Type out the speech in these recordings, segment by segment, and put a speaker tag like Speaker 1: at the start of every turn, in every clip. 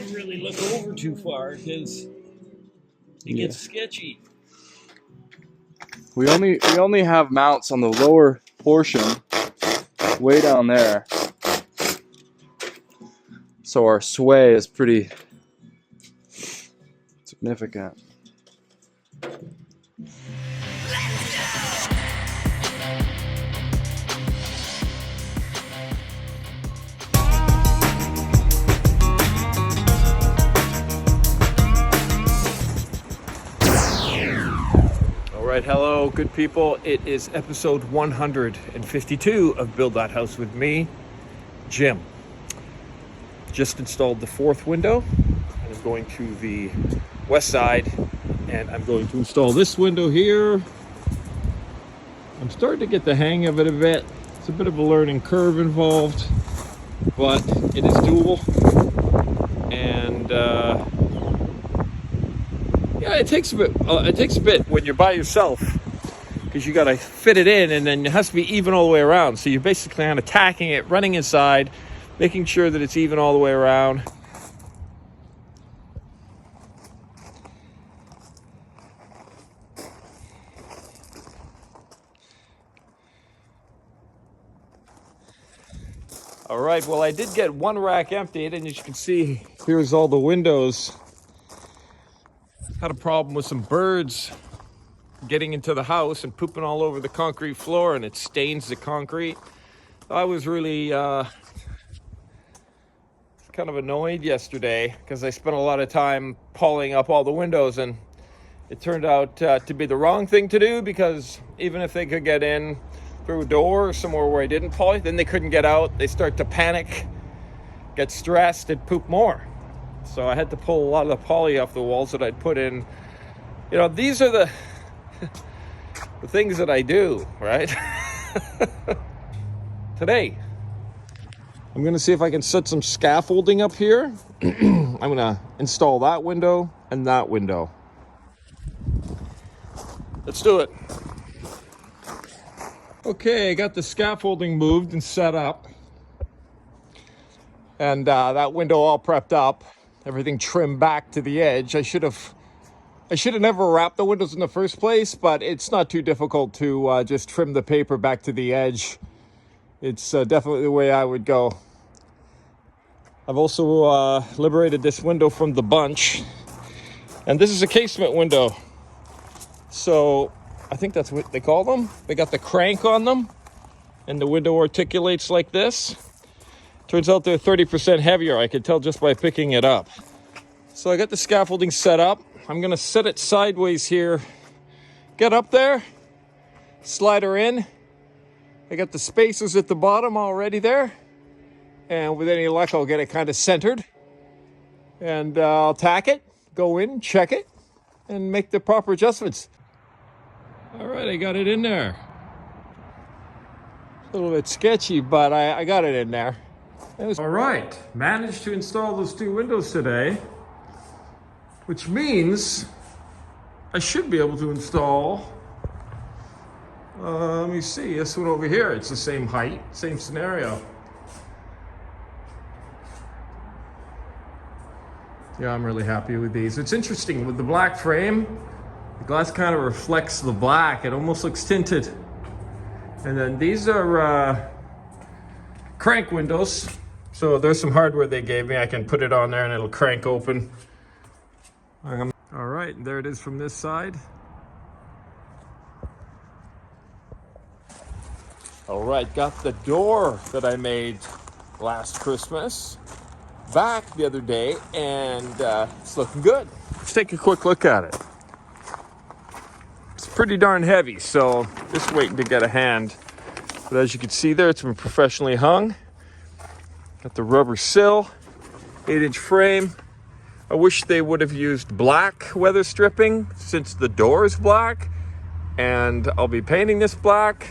Speaker 1: can't really look over too far because it gets sketchy.
Speaker 2: We only have mounts on the lower portion, way down there. So our sway is pretty significant.
Speaker 1: Alright, hello good people. It is episode 152 of Build That House with me, Jim. Just installed the fourth window, and I'm going to the west side, and I'm going to install this window here. I'm starting to get the hang of it a bit. It's a bit of a learning curve involved, but it is doable. And yeah, it takes a bit. It takes a bit when you're by yourself, because you got to fit it in, and then it has to be even all the way around. So you're basically kind of tacking it, running inside, making sure that it's even all the way around. All right, well, I did get one rack emptied, and as you can see, here's all the windows. Had a problem with some birds getting into the house and pooping all over the concrete floor, and it stains the concrete. I was really kind of annoyed yesterday because I spent a lot of time polying up all the windows, and it turned out to be the wrong thing to do, because even if they could get in through a door or somewhere where I didn't poly, then they couldn't get out. They start to panic, get stressed, and poop more. So I had to pull a lot of the poly off the walls that I'd put in. You know, these are the the things that I do, right? Today, I'm gonna see if I can set some scaffolding up here. I'm gonna install that window and that window. Let's do it. Okay, I got the scaffolding moved and set up, and that window all prepped up, everything trimmed back to the edge. I should have never wrapped the windows in the first place, but it's not too difficult to just trim the paper back to the edge. It's definitely the way I would go. I've also liberated this window from the bunch, and this is a casement window. So I think that's what they call them. They got the crank on them, and the window articulates like this. Turns out they're 30% heavier. I could tell just by picking it up. So I got the scaffolding set up. I'm gonna set it sideways here. Get up there, slide her in. I got the spacers at the bottom already there. And with any luck, I'll get it kind of centered. And I'll tack it, go in, check it, and make the proper adjustments. All right, I got it in there. A little bit sketchy, but I got it in there. All right, managed to install those two windows today, which means I should be able to install, let me see, this one over here. It's the same height, same scenario. Yeah, I'm really happy with these. It's interesting, with the black frame, the glass kind of reflects the black. It almost looks tinted. And then these are crank windows. So there's some hardware they gave me. I can put it on there and it'll crank open. All right, there it is from this side. All right, got the door that I made last Christmas back the other day, and it's looking good. Let's take a quick look at it. It's pretty darn heavy, so just waiting to get a hand. But as you can see there, it's been professionally hung. Got the rubber sill, 8-inch frame. I wish they would have used black weather stripping, since the door is black, and I'll be painting this black.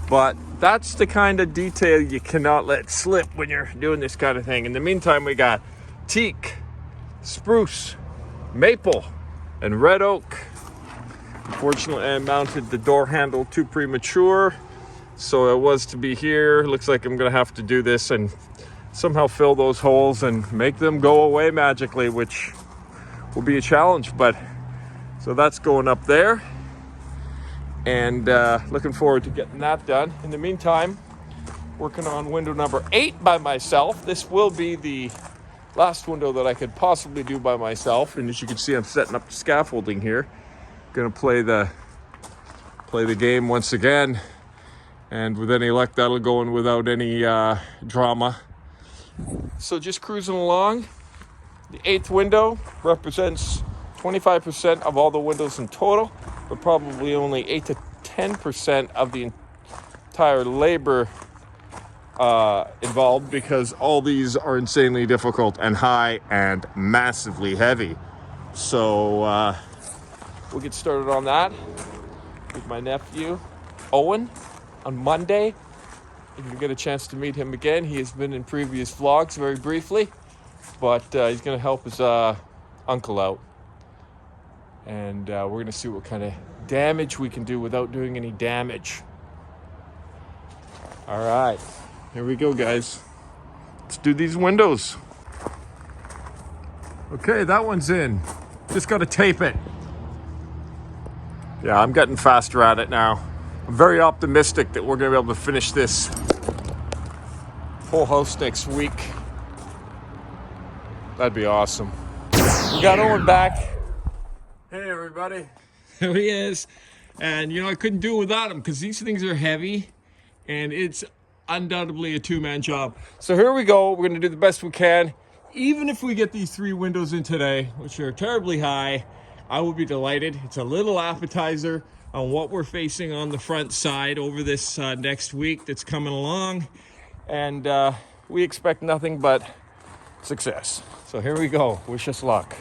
Speaker 1: But that's the kind of detail you cannot let slip when you're doing this kind of thing. In the meantime, we got teak, spruce, maple, and red oak. Unfortunately, I mounted the door handle too premature, so it was to be here. Looks like I'm gonna have to do this and somehow fill those holes and make them go away magically, which will be a challenge. But so that's going up there, and looking forward to getting that done. In the meantime, working on window number 8 by myself. This will be the last window that I could possibly do by myself, and as you can see, I'm setting up the scaffolding here. Gonna play the game once again, and with any luck that'll go in without any drama. So just cruising along. The 8th window represents 25% of all the windows in total, but probably only 8 to 10% of the entire labor involved, because all these are insanely difficult and high and massively heavy. So we'll get started on that with my nephew Owen on Monday. If you get a chance to meet him again, he has been in previous vlogs very briefly, but he's going to help his uncle out, and we're going to see what kind of damage we can do without doing any damage. All right, here we go, guys. Let's do these windows. Okay, that one's in. Just got to tape it. Yeah, I'm getting faster at it now. I'm very optimistic that we're going to be able to finish this whole house next week. That'd be awesome. We got Owen back. Hey, everybody. Here he is. And, you know, I couldn't do it without him, because these things are heavy, and it's undoubtedly a two-man job. So here we go. We're going to do the best we can. Even if we get these 3 windows in today, which are terribly high, I will be delighted. It's a little appetizer on what we're facing on the front side over this next week that's coming along. And we expect nothing but success. So here we go. Wish us luck.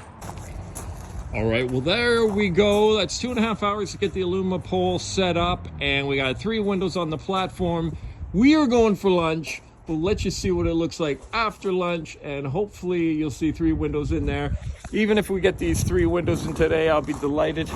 Speaker 1: All right, well, there we go. That's 2.5 hours to get the aluminum pole set up, and we got 3 windows on the platform. We are going for lunch. We'll let you see what it looks like after lunch, and hopefully you'll see 3 windows in there. Even if we get these 3 windows in today, I'll be delighted.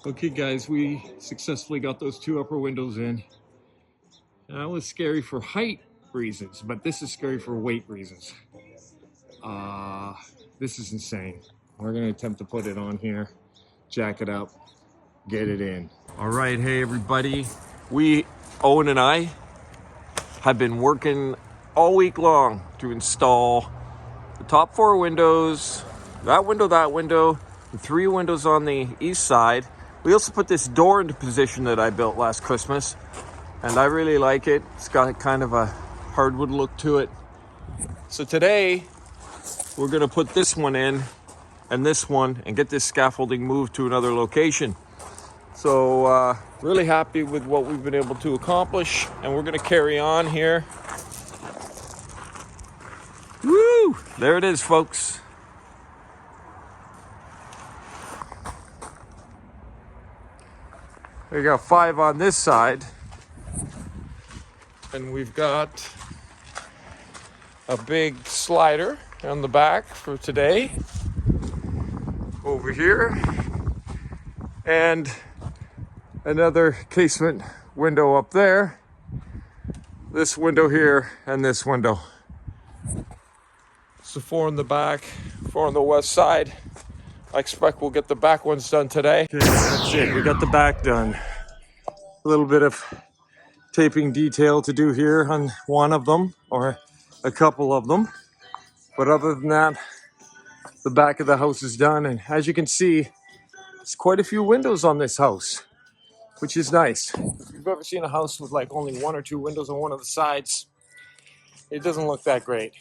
Speaker 1: Okay, guys, we successfully got those 2 upper windows in. That was scary for height reasons, but this is scary for weight reasons. This is insane. We're gonna attempt to put it on here, jack it up, get it in. All right, hey everybody. Owen and I, have been working all week long to install the top 4 windows, that window, and 3 windows on the east side. We also put this door into position that I built last Christmas, and I really like it. It's got kind of a hardwood look to it. So today, we're gonna put this one in and this one and get this scaffolding moved to another location. So really happy with what we've been able to accomplish, and we're gonna carry on here. Woo! There it is, folks. We got 5 on this side, and we've got a big slider on the back for today over here, and another casement window up there, this window here, and this window. So 4 on the back, 4 on the west side. I expect we'll get the back ones done today. Okay, that's it. We got the back done. A little bit of taping detail to do here on one of them, or a couple of them. But other than that, the back of the house is done. And as you can see, there's quite a few windows on this house, which is nice. If you've ever seen a house with like only 1 or 2 windows on one of the sides, it doesn't look that great.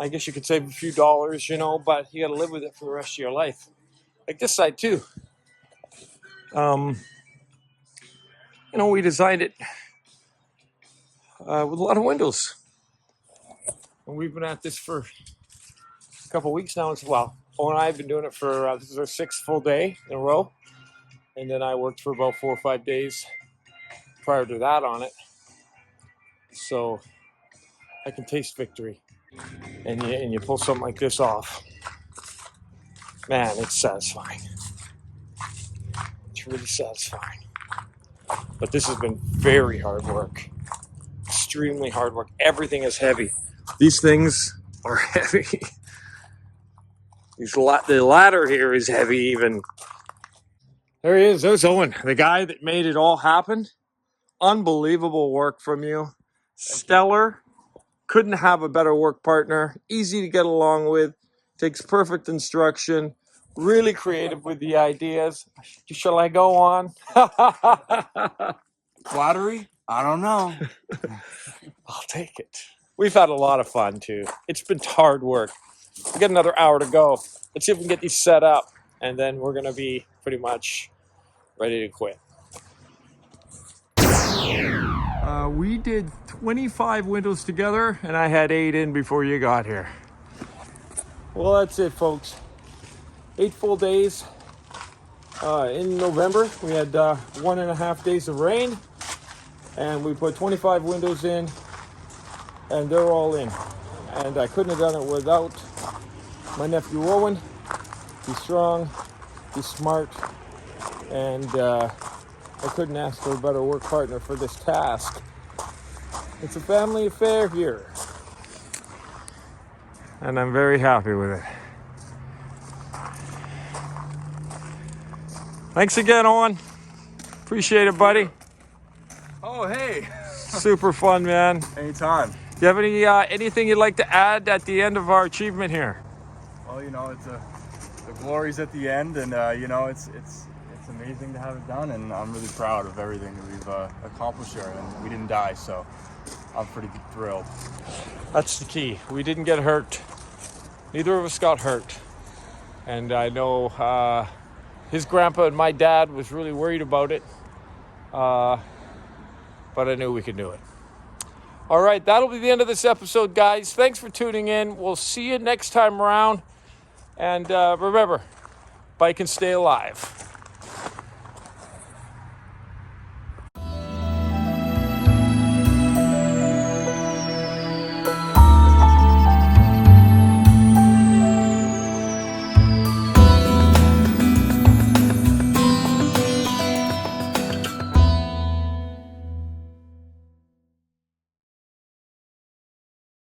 Speaker 1: I guess you could save a few dollars, you know, but you got to live with it for the rest of your life. Like this side too. You know, we designed it with a lot of windows. And we've been at this for a couple weeks now as well. Owen and I have been doing it for, this is our 6th full day in a row. And then I worked for about 4 or 5 days prior to that on it. So I can taste victory. And you pull something like this off. Man, it's satisfying. It's really satisfying. But this has been very hard work. Extremely hard work. Everything is heavy. These things are heavy. The ladder here is heavy even. There he is. There's Owen, the guy that made it all happen. Unbelievable work from you. Stellar. Couldn't have a better work partner. Easy to get along with. Takes perfect instruction. Really creative with the ideas. Shall I go on?
Speaker 2: Flattery? I don't know.
Speaker 1: I'll take it. We've had a lot of fun too. It's been hard work. We got another hour to go. Let's see if we can get these set up, and then we're gonna be pretty much ready to quit. We did 25 windows together, and I had 8 in before you got here. Well, that's it, folks. 8 full days. In November, we had 1.5 days of rain, and we put 25 windows in, and they're all in. And I couldn't have done it without my nephew Owen. He's strong, he's smart, and I couldn't ask for a better work partner for this task. It's a family affair here, and I'm very happy with it. Thanks again, Owen. Appreciate it, buddy.
Speaker 2: Oh, hey.
Speaker 1: Super fun, man.
Speaker 2: Anytime.
Speaker 1: Do you have anything you'd like to add at the end of our achievement here?
Speaker 2: Well, you know, the glory's at the end, and you know, it's amazing to have it done, and I'm really proud of everything that we've accomplished here, and we didn't die, so I'm pretty thrilled.
Speaker 1: That's the key. We didn't get hurt. Neither of us got hurt. And I know his grandpa and my dad was really worried about it. But I knew we could do it. All right, that'll be the end of this episode, guys. Thanks for tuning in. We'll see you next time around. And remember, bike and stay alive.